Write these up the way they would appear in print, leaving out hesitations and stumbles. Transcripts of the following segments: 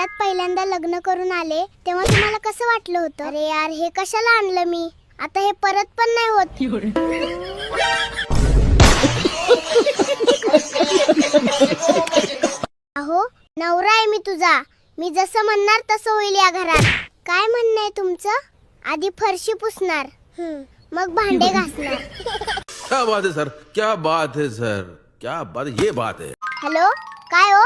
घरात पहिल्यांदा लग्न करून आले तेव्हा तुम्हाला कसं वाटलं होतं? अरे यार, हे कशाला आणलं मी? आता हे परत पण नाही होत. अहो, नवरा आहे मी तुझा. मी जसं म्हणणार तसं होईल या घरात. काय म्हणणं आहे तुमचं? आधी फरशी पुसणार, मग भांडे घासणार. क्या बात है सर, क्या बात है सर, क्या बात, ये बात है. हॅलो, काय हो?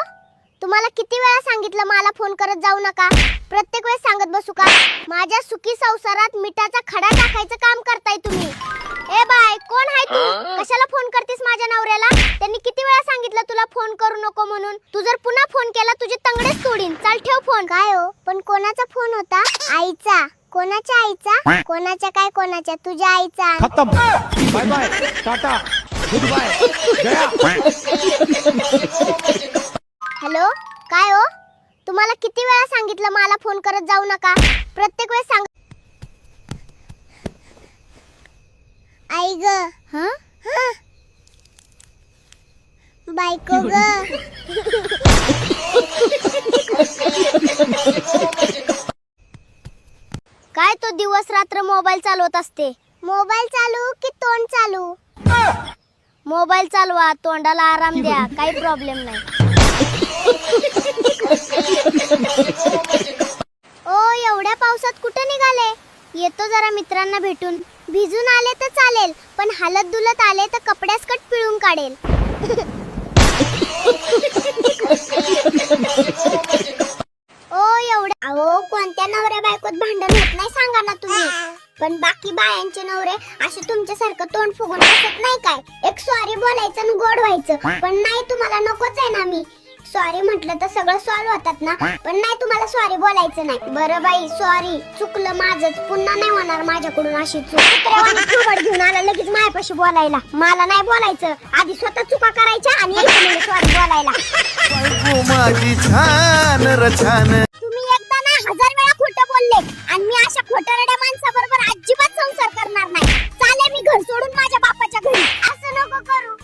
तुम्हाला किती वेळा सांगितलं मला फोन करत जाऊ नका? प्रत्येक वेळेस सांगत बसू का? माझ्या सुखी संसारात मिठाचा खडा टाकायचं काम करताय तुम्ही. ए बाय, कोण आहे तू? कशाला फोन करतेस माझ्या नवऱ्याला? त्यांनी किती वेळा सांगितलं तुला फोन करू नको म्हणून. तू जर पुन्हा फोन केला तुझे तंगडेच तोडीन. चल ठेव फोन. काय हो, पण कोणाचा फोन होता? आईचा. कोणाच्या आईचा? कोणाच्या काय कोणाच्या? तुझ्या आईचा. खत्म, bye bye, tata, goodbye, गया. हॅलो, काय हो? तुम्हाला किती वेळा सांगितलं मला फोन करत जाऊ नका? प्रत्येक वेळेस सांग. आई ग. हं? बायको ग. काय तो दिवस रात्र मोबाईल चालवत असते? मोबाईल चालू की तोंड चालू? मोबाईल चालवा, तोंडाला आराम द्या, काही प्रॉब्लेम नाही. ओ, एवढ्या पावसात कुठे निघाले? येतो जरा मित्रांना भेटून. भिजून आले तर चालेल, पण हालत दुलत आले तर कपड्यासकट पिळून काढेल. ओ एवढ्या. अहो, कोणत्या नवऱ्या बायकोत भांडण होत नाही सांगा ना तुम्ही? पण बाकी बायांचे नवरे असे तुमच्यासारखं तोंड फुगून बसत नाही काय? एक सॉरी बोलायचं आणि गोड व्हायचं. पण नाही, तुम्हाला नकोच आहे ना. मी सॉरी म्हटलं तर सगळं सॉल्व्ह होतात ना. पण नाही, तुम्हाला सॉरी बोलायचं नाही. बरं बाई, सॉरी, चुकलं माझंच. पुन्हा नाही होणार माझ्याकडून अशी चूक. कुत्र्यावानी घेऊन आला लगेच माझ्यापाशी बोलायला. मला नाही बोलायचं. आधी स्वतः चुका करायच्या आणि सॉरी बोलायला. माझी छान रछान. तुम्ही एकदा ना 1000 वेळा खोटं बोलले आणि मी अशा खोटरड्या माणसाबरोबर अजिबात संसार करणार नाही. चाले मी घर सोडून माझ्या बापाच्या घरी. असं नको करू.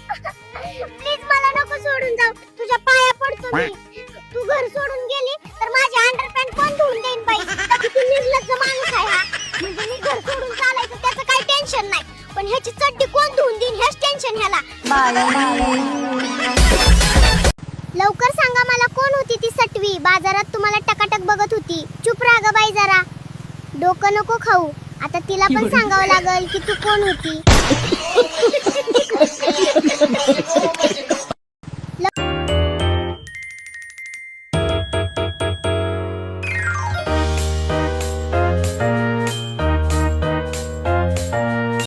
प्लीज मला नको सोडून जाऊ. तुझ्या पाया पडतो मी. तू घर सोडून गेली तर माझी अंडरपॅन्ट कोण धुवून देईन बाई? किती निर्लज्ज माणूस आहे हा. म्हणजे मी घर सोडून चालायचं त्याचं काही टेन्शन नाही, पण ह्याची चड्डी कोण धुवून देईन हेच टेन्शन ह्याला. लवकर सांगा मला, कोण होती ती सटवी बाजारात तुम्हाला टकाटक बघत होती? चुप राहा ग बाई जरा. डोकं नको खाऊ. आता तिला पण सांगावं लागल की तू कोण होती.